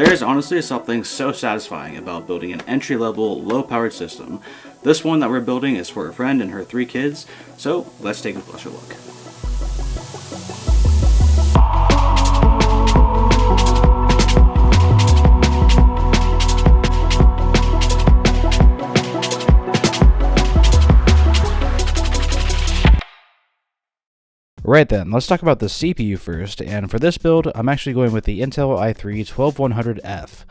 There is honestly something so satisfying about building an entry-level, low-powered system. This one that we're building is for a friend and her 3 kids, so let's take a closer look. Right then, let's talk about the CPU first, and for this build, I'm actually going with the Intel i3 12100F.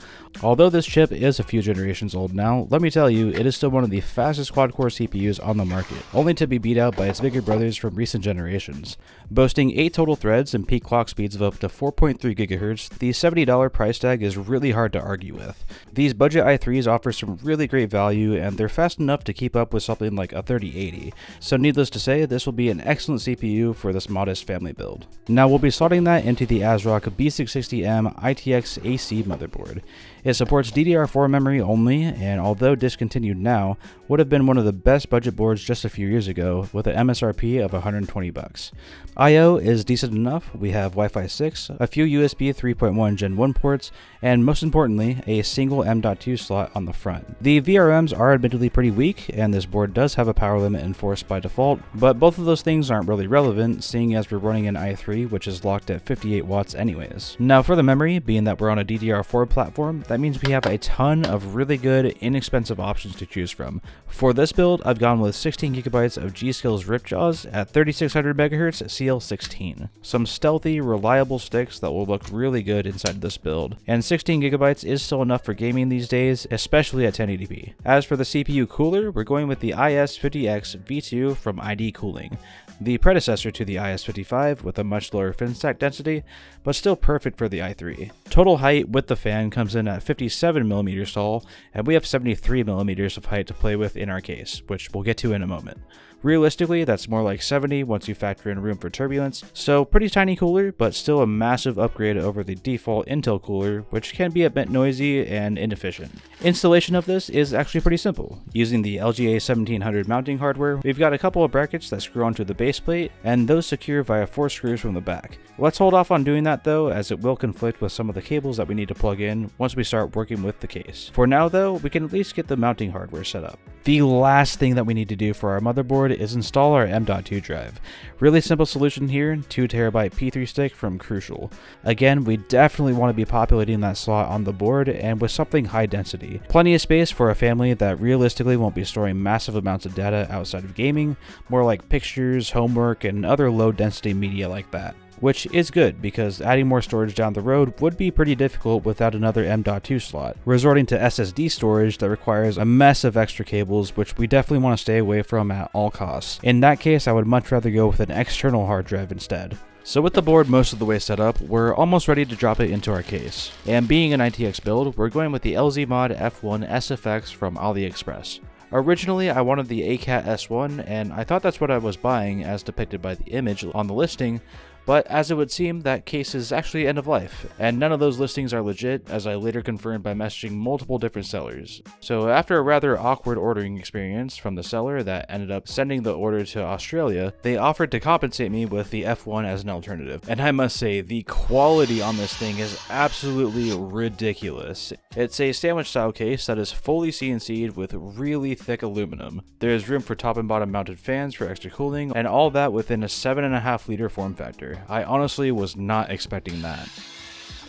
Although this chip is a few generations old now, let me tell you, it is still one of the fastest quad-core CPUs on the market, only to be beat out by its bigger brothers from recent generations. Boasting 8 total threads and peak clock speeds of up to 4.3 GHz, the $70 price tag is really hard to argue with. These budget i3s offer some really great value, and they're fast enough to keep up with something like a 3080, so needless to say, this will be an excellent CPU for this modest family build. Now we'll be slotting that into the ASRock B660M ITX AC motherboard. It supports DDR4 memory only, and although discontinued now, would have been one of the best budget boards just a few years ago with an MSRP of $120. I/O is decent enough. We have Wi-Fi 6, a few USB 3.1 Gen 1 ports, and most importantly, a single M.2 slot on the front. The VRMs are admittedly pretty weak, and this board does have a power limit enforced by default, but both of those things aren't really relevant, seeing as we're running an i3 which is locked at 58 watts anyways. Now for the memory, being that we're on a DDR4 platform, that means we have a ton of really good, inexpensive options to choose from. For this build, I've gone with 16GB of G.Skill's Ripjaws at 3600 MHz CL16. Some stealthy, reliable sticks that will look really good inside this build, and 16GB is still enough for gaming these days, especially at 1080p. As for the CPU cooler, we're going with the IS50X V2 from ID Cooling, the predecessor to the IS55 with a much lower fin stack density, but still perfect for the i3. Total height with the fan comes in at 57mm tall, and we have 73mm of height to play with in our case, which we'll get to in a moment. Realistically, that's more like 70 once you factor in room for turbulence, so pretty tiny cooler, but still a massive upgrade over the default Intel cooler, which can be a bit noisy and inefficient. Installation of this is actually pretty simple. Using the LGA 1700 mounting hardware, we've got a couple of brackets that screw onto the base plate, and those secure via 4 screws from the back. Let's hold off on doing that though, as it will conflict with some of the cables that we need to plug in once we start working with the case. For now though, we can at least get the mounting hardware set up. The last thing that we need to do for our motherboard is install our M.2 drive. Really simple solution here, 2TB P3 stick from Crucial. Again, we definitely want to be populating that slot on the board and with something high density. Plenty of space for a family that realistically won't be storing massive amounts of data outside of gaming, more like pictures, homework, and other low density media like that. Which is good, because adding more storage down the road would be pretty difficult without another M.2 slot, resorting to SSD storage that requires a mess of extra cables, which we definitely want to stay away from at all costs. In that case, I would much rather go with an external hard drive instead. So with the board most of the way set up, we're almost ready to drop it into our case. And being an ITX build, we're going with the LZmod F1 SFX from AliExpress. Originally, I wanted the ACAT S1, and I thought that's what I was buying as depicted by the image on the listing, but as it would seem, that case is actually end of life, and none of those listings are legit, as I later confirmed by messaging multiple different sellers. So after a rather awkward ordering experience from the seller that ended up sending the order to Australia, they offered to compensate me with the F1 as an alternative. And I must say, the quality on this thing is absolutely ridiculous. It's a sandwich style case that is fully CNC'd with really thick aluminum. There is room for top and bottom mounted fans for extra cooling, and all that within a 7.5 liter form factor. I honestly was not expecting that.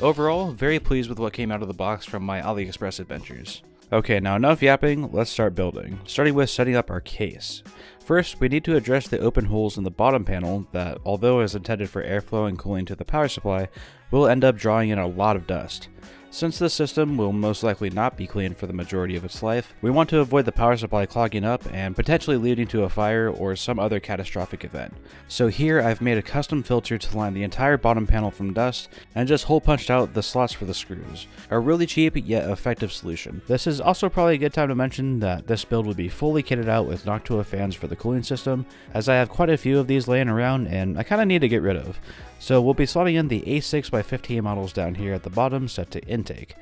Overall, very pleased with what came out of the box from my AliExpress adventures. Okay, now enough yapping, let's start building, starting with setting up our case. First, we need to address the open holes in the bottom panel that, although is intended for airflow and cooling to the power supply, will end up drawing in a lot of dust. Since this system will most likely not be cleaned for the majority of its life, we want to avoid the power supply clogging up and potentially leading to a fire or some other catastrophic event. So here I've made a custom filter to line the entire bottom panel from dust and just hole punched out the slots for the screws. A really cheap yet effective solution. This is also probably a good time to mention that this build will be fully kitted out with Noctua fans for the cooling system, as I have quite a few of these laying around and I kinda need to get rid of. So we'll be slotting in the A6x15 models down here at the bottom set to intake.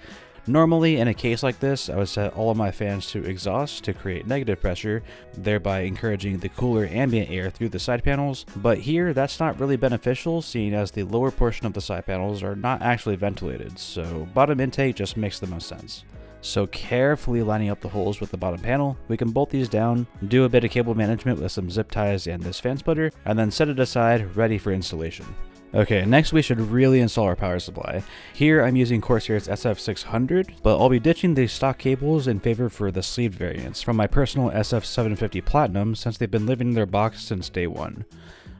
Normally, in a case like this, I would set all of my fans to exhaust to create negative pressure, thereby encouraging the cooler ambient air through the side panels, but here that's not really beneficial, seeing as the lower portion of the side panels are not actually ventilated, so bottom intake just makes the most sense. So carefully lining up the holes with the bottom panel, we can bolt these down, do a bit of cable management with some zip ties and this fan splitter, and then set it aside ready for installation. Okay, next we should really install our power supply. Here I'm using Corsair's SF600, but I'll be ditching the stock cables in favor for the sleeved variants from my personal SF750 Platinum since they've been living in their box since day one.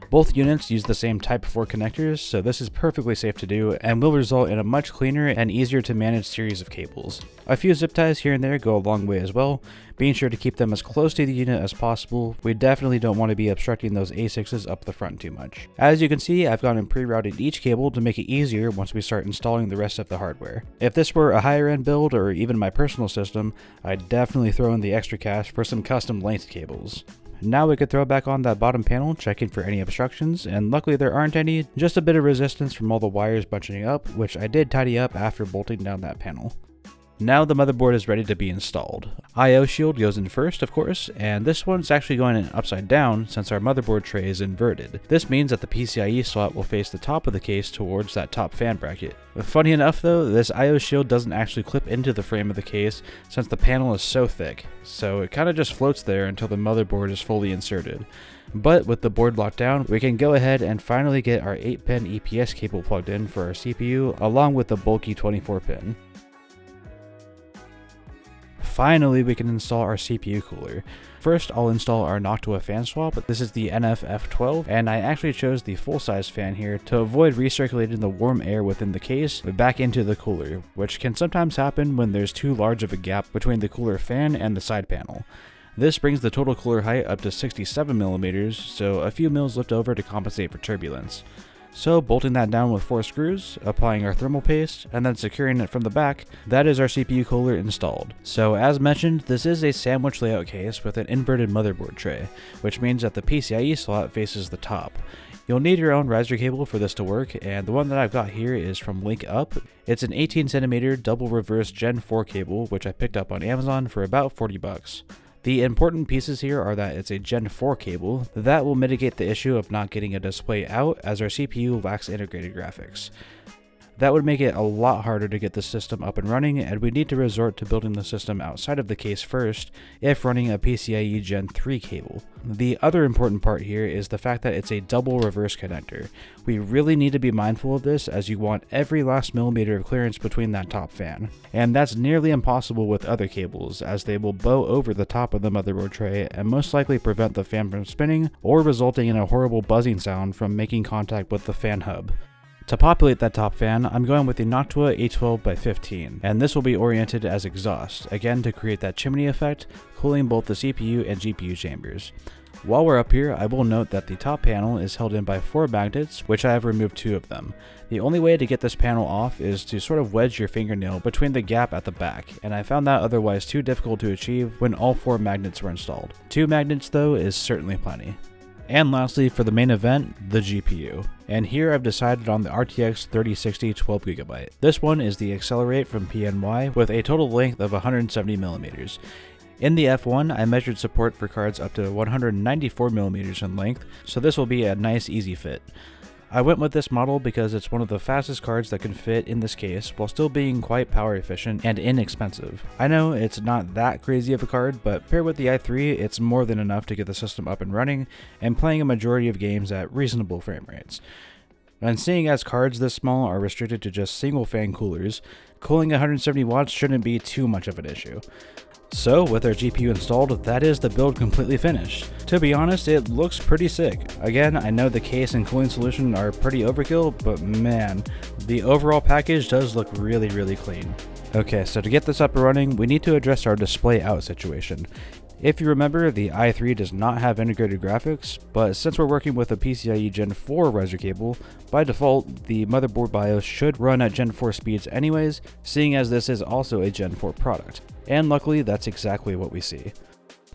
Both units use the same Type 4 connectors, so this is perfectly safe to do and will result in a much cleaner and easier to manage series of cables. A few zip ties here and there go a long way as well, being sure to keep them as close to the unit as possible. We definitely don't want to be obstructing those A6s up the front too much. As you can see, I've gone and pre-routed each cable to make it easier once we start installing the rest of the hardware. If this were a higher end build or even my personal system, I'd definitely throw in the extra cash for some custom length cables. Now we could throw back on that bottom panel, checking for any obstructions, and luckily there aren't any, just a bit of resistance from all the wires bunching up, which I did tidy up after bolting down that panel. Now the motherboard is ready to be installed. I/O shield goes in first, of course, and this one's actually going in upside down since our motherboard tray is inverted. This means that the PCIe slot will face the top of the case towards that top fan bracket. Funny enough though, this I/O shield doesn't actually clip into the frame of the case since the panel is so thick, so it kind of just floats there until the motherboard is fully inserted. But with the board locked down, we can go ahead and finally get our 8-pin EPS cable plugged in for our CPU along with the bulky 24-pin. Finally, we can install our CPU cooler. First, I'll install our Noctua fan swap. This is the NF F12, and I actually chose the full-size fan here to avoid recirculating the warm air within the case back into the cooler, which can sometimes happen when there's too large of a gap between the cooler fan and the side panel. This brings the total cooler height up to 67mm, so a few mils left over to compensate for turbulence. So bolting that down with 4 screws, applying our thermal paste, and then securing it from the back, that is our CPU cooler installed. So as mentioned, this is a sandwich layout case with an inverted motherboard tray, which means that the PCIe slot faces the top. You'll need your own riser cable for this to work, and the one that I've got here is from Link Up. It's an 18cm double reverse Gen 4 cable, which I picked up on Amazon for about 40 bucks. The important pieces here are that it's a Gen 4 cable. That will mitigate the issue of not getting a display out as our CPU lacks integrated graphics. That would make it a lot harder to get the system up and running, and we need to resort to building the system outside of the case first if running a PCIe Gen 3 cable. The other important part here is the fact that it's a double reverse connector. We really need to be mindful of this as you want every last millimeter of clearance between that top fan. And that's nearly impossible with other cables as they will bow over the top of the motherboard tray and most likely prevent the fan from spinning or resulting in a horrible buzzing sound from making contact with the fan hub. To populate that top fan, I'm going with the Noctua A12x15, and this will be oriented as exhaust, again to create that chimney effect, cooling both the CPU and GPU chambers. While we're up here, I will note that the top panel is held in by 4 magnets, which I have removed 2 of them. The only way to get this panel off is to sort of wedge your fingernail between the gap at the back, and I found that otherwise too difficult to achieve when all 4 magnets were installed. 2 magnets though is certainly plenty. And lastly, for the main event, the GPU. And here I've decided on the RTX 3060 12GB. This one is the Accelerate from PNY with a total length of 170mm. In the F1, I measured support for cards up to 194mm in length, so this will be a nice easy fit. I went with this model because it's one of the fastest cards that can fit in this case while still being quite power efficient and inexpensive. I know it's not that crazy of a card, but paired with the i3, it's more than enough to get the system up and running and playing a majority of games at reasonable frame rates. And seeing as cards this small are restricted to just single fan coolers, cooling 170 watts shouldn't be too much of an issue. So with our GPU installed, that is the build completely finished. To be honest, it looks pretty sick. Again, I know the case and cooling solution are pretty overkill, but man, the overall package does look really clean. Okay, so to get this up and running, we need to address our display out situation. If you remember, the i3 does not have integrated graphics, but since we're working with a PCIe Gen 4 riser cable, by default, the motherboard BIOS should run at Gen 4 speeds anyways, seeing as this is also a Gen 4 product. And luckily, that's exactly what we see.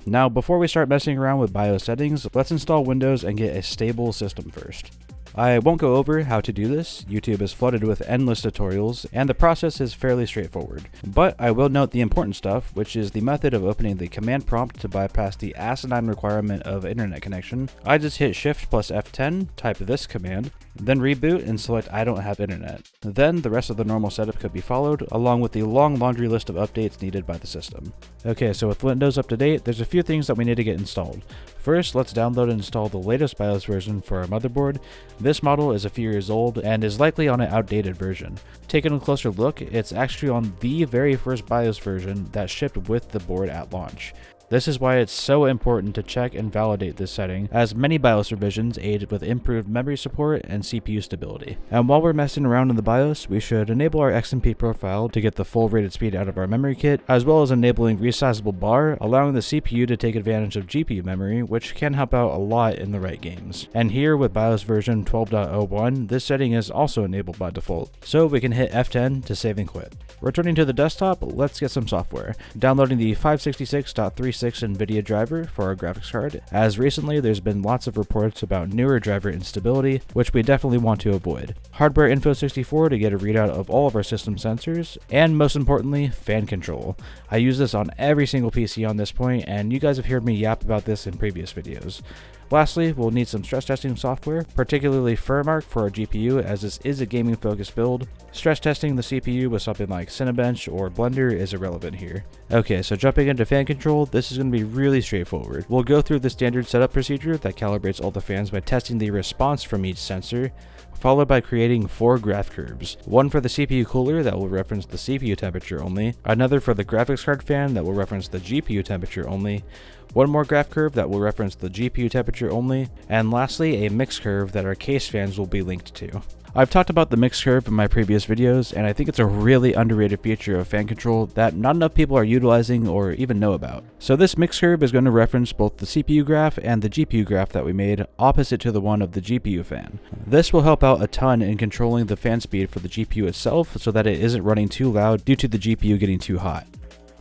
Now, before we start messing around with BIOS settings, let's install Windows and get a stable system first. I won't go over how to do this, YouTube is flooded with endless tutorials, and the process is fairly straightforward. But I will note the important stuff, which is the method of opening the command prompt to bypass the asinine requirement of internet connection. I just hit Shift plus F10, type this command, then reboot and select I don't have internet. Then the rest of the normal setup could be followed, along with the long laundry list of updates needed by the system. Okay, so with Windows up to date, there's a few things that we need to get installed. First, let's download and install the latest BIOS version for our motherboard. This model is a few years old and is likely on an outdated version. Taking a closer look, it's actually on the very first BIOS version that shipped with the board at launch. This is why it's so important to check and validate this setting, as many BIOS revisions aid with improved memory support and CPU stability. And while we're messing around in the BIOS, we should enable our XMP profile to get the full rated speed out of our memory kit, as well as enabling resizable bar, allowing the CPU to take advantage of GPU memory, which can help out a lot in the right games. And here with BIOS version 12.01, this setting is also enabled by default, so we can hit F10 to save and quit. Returning to the desktop, let's get some software. Downloading the 566.36 NVIDIA driver for our graphics card, as recently there's been lots of reports about newer driver instability, which we definitely want to avoid. Hardware Info 64 to get a readout of all of our system sensors, and most importantly, fan control. I use this on every single PC on this point, and you guys have heard me yap about this in previous videos. Lastly, we'll need some stress testing software, particularly FurMark for our GPU, as this is a gaming focused build. Stress testing the CPU with something like Cinebench or Blender is irrelevant here. Okay, so jumping into fan control, this is going to be really straightforward. We'll go through the standard setup procedure that calibrates all the fans by testing the response from each sensor, followed by creating 4 graph curves. One for the CPU cooler that will reference the CPU temperature only, another for the graphics card fan that will reference the GPU temperature only, one more graph curve that will reference the GPU temperature only, and lastly a mix curve that our case fans will be linked to. I've talked about the mix curve in my previous videos, and I think it's a really underrated feature of fan control that not enough people are utilizing or even know about. So this mix curve is going to reference both the CPU graph and the GPU graph that we made opposite to the one of the GPU fan. This will help out a ton in controlling the fan speed for the GPU itself so that it isn't running too loud due to the GPU getting too hot.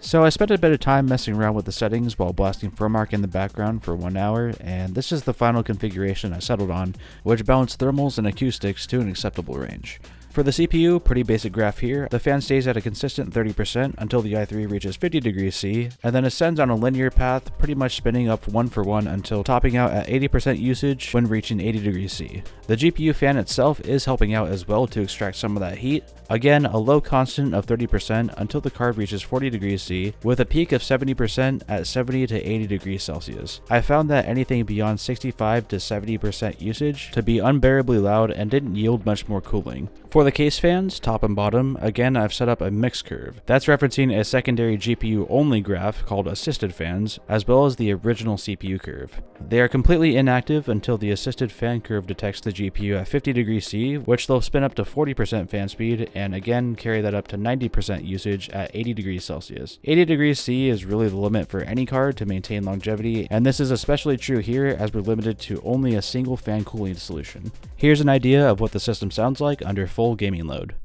So I spent a bit of time messing around with the settings while blasting FurMark in the background for 1 hour, and this is the final configuration I settled on, which balanced thermals and acoustics to an acceptable range. For the CPU, pretty basic graph here. The fan stays at a consistent 30% until the i3 reaches 50 degrees C, and then ascends on a linear path, pretty much spinning up 1 for 1 until topping out at 80% usage when reaching 80 degrees C. The GPU fan itself is helping out as well to extract some of that heat. Again, a low constant of 30% until the card reaches 40 degrees C, with a peak of 70% at 70 to 80 degrees Celsius. I found that anything beyond 65 to 70% usage to be unbearably loud and didn't yield much more cooling. For the case fans, top and bottom, again I've set up a mix curve. That's referencing a secondary GPU only graph called assisted fans, as well as the original CPU curve. They are completely inactive until the assisted fan curve detects the GPU at 50 degrees C, which they'll spin up to 40% fan speed, and again carry that up to 90% usage at 80 degrees Celsius. 80 degrees C is really the limit for any card to maintain longevity, and this is especially true here as we're limited to only a single fan cooling solution. Here's an idea of what the system sounds like under full gaming load.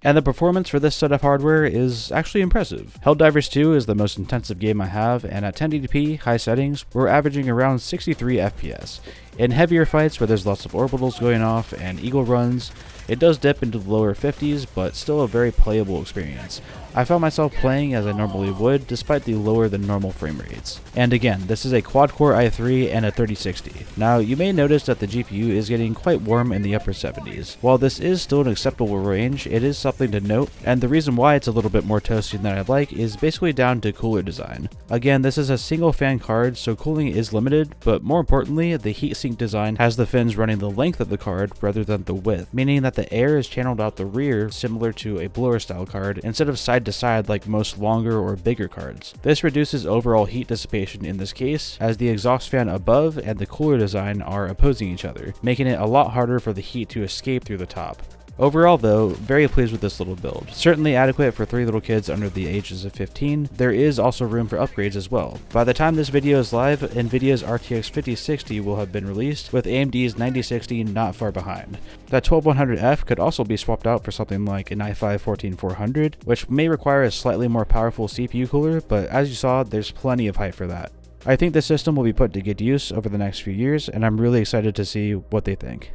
And the performance for this set of hardware is actually impressive. Helldivers 2 is the most intensive game I have, and at 1080p high settings, we're averaging around 63 FPS. In heavier fights where there's lots of orbitals going off and eagle runs, it does dip into the lower 50s, but still a very playable experience. I found myself playing as I normally would, despite the lower than normal frame rates. And again, this is a quad-core i3 and a 3060. Now, you may notice that the GPU is getting quite warm in the upper 70s. While this is still an acceptable range, it is something to note, and the reason why it's a little bit more toasty than I'd like is basically down to cooler design. Again, this is a single fan card, so cooling is limited, but more importantly, the heatsink design has the fins running the length of the card rather than the width, meaning that the air is channeled out the rear similar to a blower style card instead of side to side like most longer or bigger cards. This reduces overall heat dissipation in this case, as the exhaust fan above and the cooler design are opposing each other, making it a lot harder for the heat to escape through the top. Overall though, very pleased with this little build. Certainly adequate for 3 little kids under the ages of 15. There is also room for upgrades as well. By the time this video is live, Nvidia's RTX 5060 will have been released, with AMD's 9060 not far behind. That 12100F could also be swapped out for something like an i5-14400, which may require a slightly more powerful CPU cooler, but as you saw, there's plenty of hype for that. I think the system will be put to good use over the next few years, and I'm really excited to see what they think.